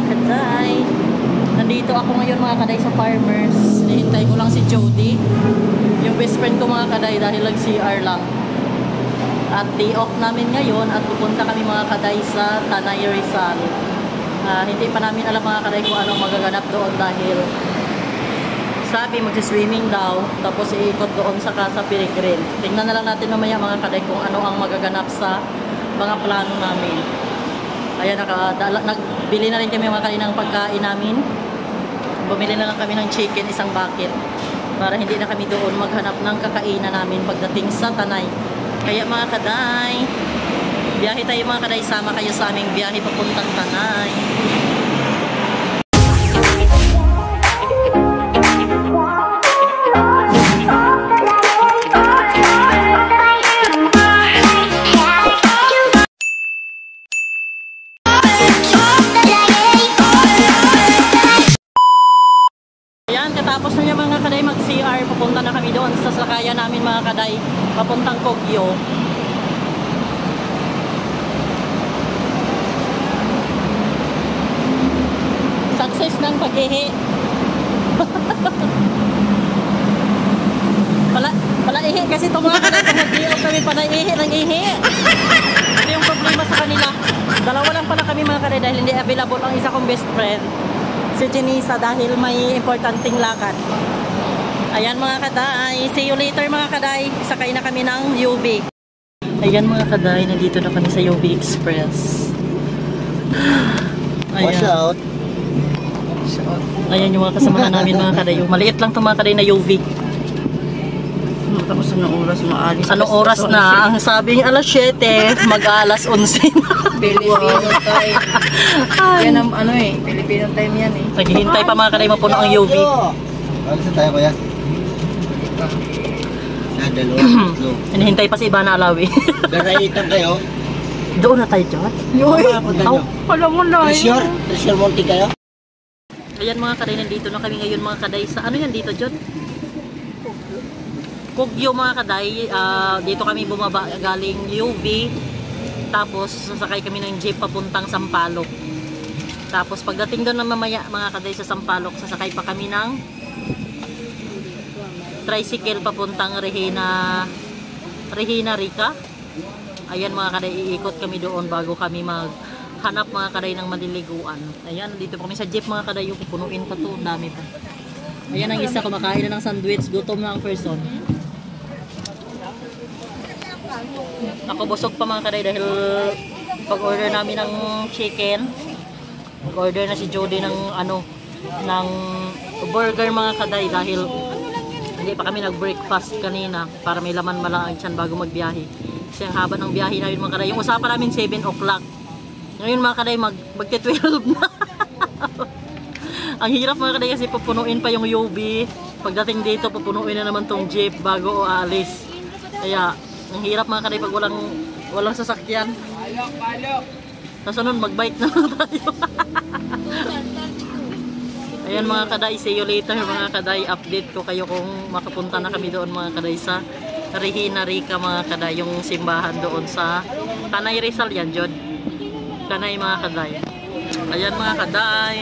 kaday. Nandito ako ngayon mga kaday sa Farmers. Nihintay ko lang si Jody, yung best friend ko mga kaday, dahil nag-CR lang. At day off namin ngayon at pupunta kami mga kaday sa Tanay Rizal. Hindi pa namin alam mga kaday kung anong magaganap doon dahil sabi magsi-swimming daw, tapos iikot doon sa Casa Peregrine. Tingnan na lang natin mamaya mga kaday kung ano ang magaganap sa mga plano namin. Ayan, nagbili na rin kami mga kaday ng pagkain namin. Bumili na lang kami ng chicken, isang bucket, para hindi na kami doon maghanap ng kakainan namin pagdating sa Tanay. Kaya mga kaday, biyahe tayo mga kaday, sama kayo sa aming biyahe papuntang Tanay. Tapos na niya mga kaday mag-CR, papunta na kami doon sa sakayan namin mga kaday, papuntang Kogyo. Success ng pag-ihi. Pala ihi kasi ito mga kaday, kung mag-i-off kami pala ihi ng ihi. Ito yung problema sa kanila. Dalawa lang pala kami mga kaday dahil hindi available ang isa kong best friend, si Jenisa, dahil may importanteng lakad. Ayan mga kaday, see you later mga kaday. Sakay na kami ng UV. Ayan mga kaday, nandito na kami sa UV Express. Ayan. Watch out. Ayan yung mga kasama namin mga kaday. Maliit lang itong mga kaday na UV. Tapos anong oras maalis? Anong oras na? Ang sabing alas 7, mag-alas 11 na. Filipino time. Yan ang ano eh, Filipino time yan eh. Naghihintay pa mga kaday mapuno ang UV. Alis na tayo kuya. Sa dalawa. Hinihintay pa si Ivana Alawi. Garaitan kayo. Doon na tayo dyan. Yoy! Alam mo na eh. Treasure Monte kayo? Ayan mga kaday, nandito na kami ngayon mga kaday sa ano yan dito John? Kogyo mga kaday. Dito kami bumaba galing UV. Tapos sasakay kami ng jeep papuntang Sampaloc. Tapos pagdating doon na mamaya mga kaday sa Sampaloc, sasakay pa kami ng tricycle papuntang Regina Rica. Ayan mga kaday, iikot kami doon bago kami maghanap mga kaday ng maliliguan. Ayan, dito kami sa jeep mga kaday, yung pupunuin pa to, dami pa. Ayan ang isa, kumakain na ng sandwich, gutom na ang person. Ako busog pa mga kaday dahil pag-order namin ng chicken, pag-order na si Jody ng ng burger mga kaday dahil hindi pa kami nag-breakfast kanina para may laman malang ang tiyan bago magbiyahe. Kasi ang haba ng biyahe namin mga kaday. Yung usapan namin 7 o'clock. Ngayon mga kaday magti-12 na. Ang hirap mga kaday kasi pupunuin pa yung UV. Pagdating dito pupunuin na naman tong jeep bago aalis. Kaya ang hirap mga kaday pag walang sasakyan. Kasunod mag-bike na tayo. Ayan mga kaday, see you later mga kaday. Update ko kayo kung makapunta na kami doon mga kaday sa Regina Rica mga kaday, yung simbahan doon sa Tanay Rizal yan Jod. Tanay mga kaday. Ayan mga kaday.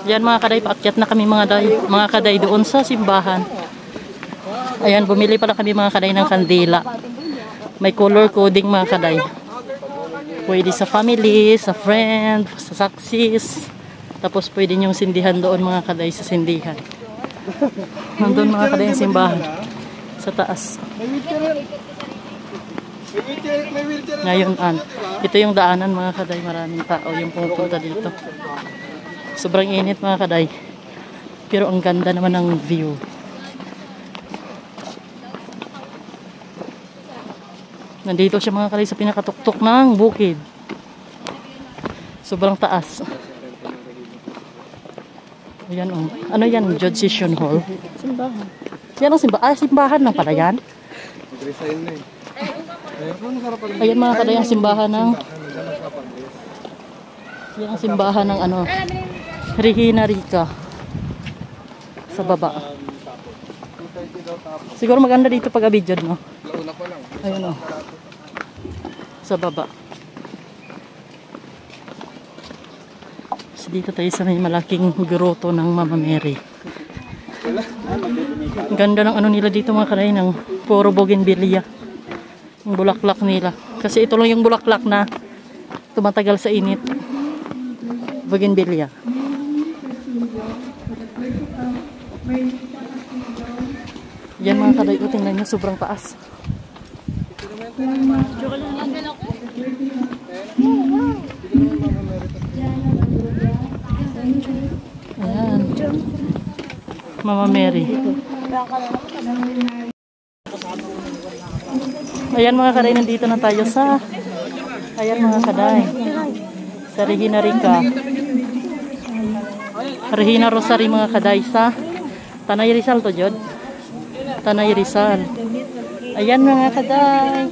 Yan mga kaday, paakyat na kami mga kaday doon sa simbahan. Ayan, bumili pala kami mga kaday ng kandila. May color coding mga kaday. Pwede sa family, sa friend, sa saksis. Tapos pwede nyong sindihan doon mga kaday sa sindihan. Nandun mga kaday yung simbahan. Sa taas. Ngayon ito yung daanan mga kaday. Maraming tao yung pupunta dito. Sobrang init mga kaday. Pero ang ganda naman ng view. Nandito siya mga kaday sa pinakatuktok ng bukid. Sobrang taas. Ayan o. Ano yan? Judge Session Hall? Simbahan. Yan ang simbahan. Simbahan lang pala yan. Ayan mga kaday ang simbahan ng yan ang simbahan ng ano Regina Rica. Sa baba. Siguro maganda dito pag abidjod no? Ayun o. Sa baba. So, dito tayo sa may malaking groto ng Mama Mary. Ganda ng ano nila dito mga kaday, ng puro bougainvillea. Yung bulaklak nila. Kasi ito lang yung bulaklak na tumatagal sa init. Bougainvillea. Yan mga kaday, tingnan nyo, sobrang taas. Ayan. Mama Mary. Ayan mga kaday, nandito na tayo sa ayan mga kaday sa Regina Rica. Regina Rosary mga kaday sa Tanay Rizal to Jod. Tanay Rizal. Ayan mga kaday.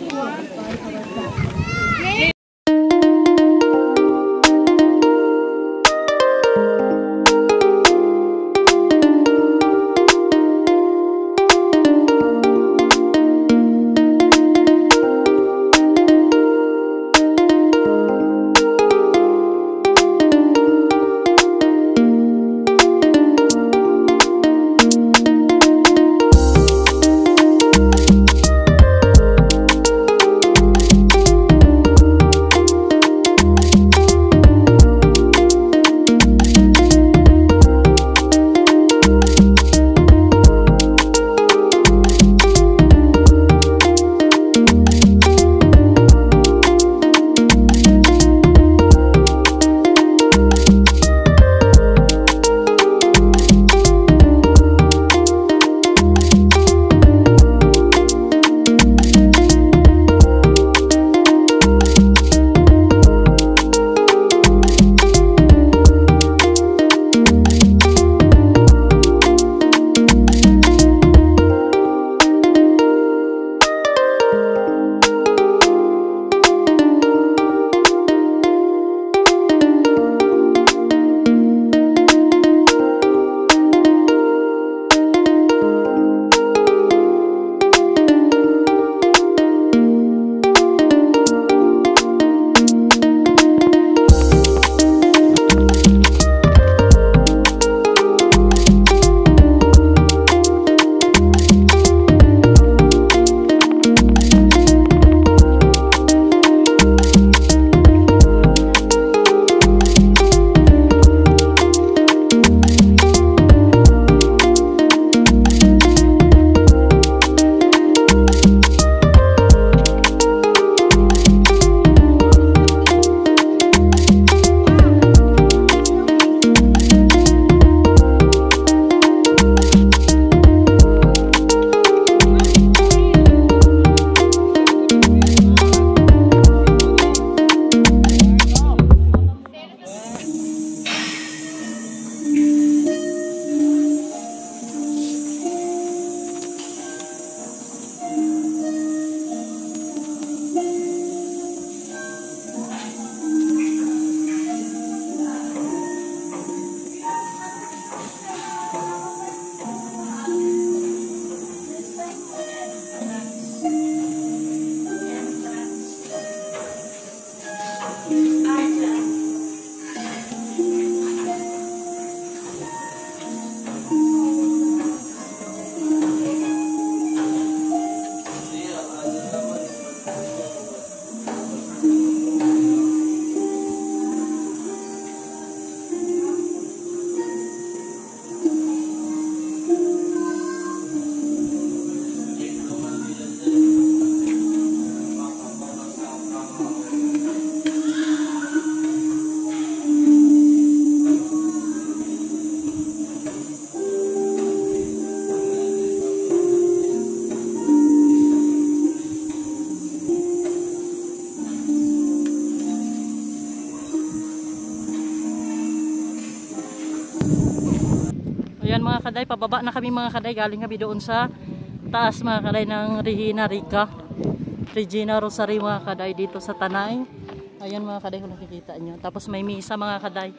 Ayan mga kaday, pababa na kami mga kaday. Galing kami doon sa taas mga kaday ng Regina Rosary mga kaday dito sa Tanay. Ayan mga kaday kung nakikita nyo. Tapos may misa mga kaday.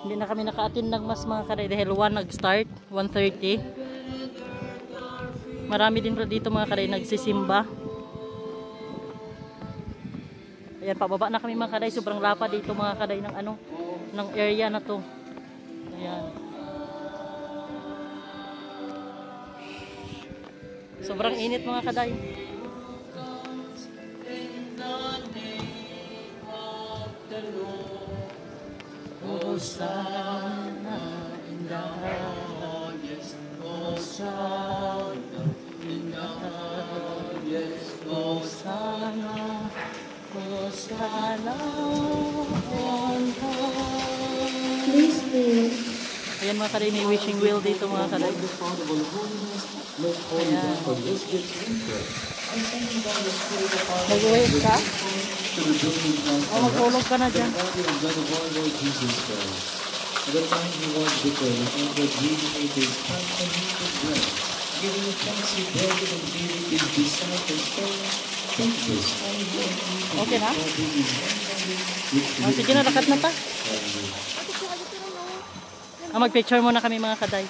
Hindi na kami naka-attend ng mas mga kaday dahil 1 nag-start, 1:30. Marami din dito mga kaday nagsisimba. Ayan, pababa na kami mga kaday. Sobrang lapa dito mga kaday ng ng area na to. Ayan. Sobrang init mga kaday. Hosanna in the highest, Hosanna in the highest, Hosanna, Hosanna on high. Please pray. Ayan mga kaday, may wishing wheel dito mga kaday. Ayan. Nag-wave ka? O magulog ka na dyan. Okay na? O, sige na, lakat na ta. Mag-picture muna kami mga kaday.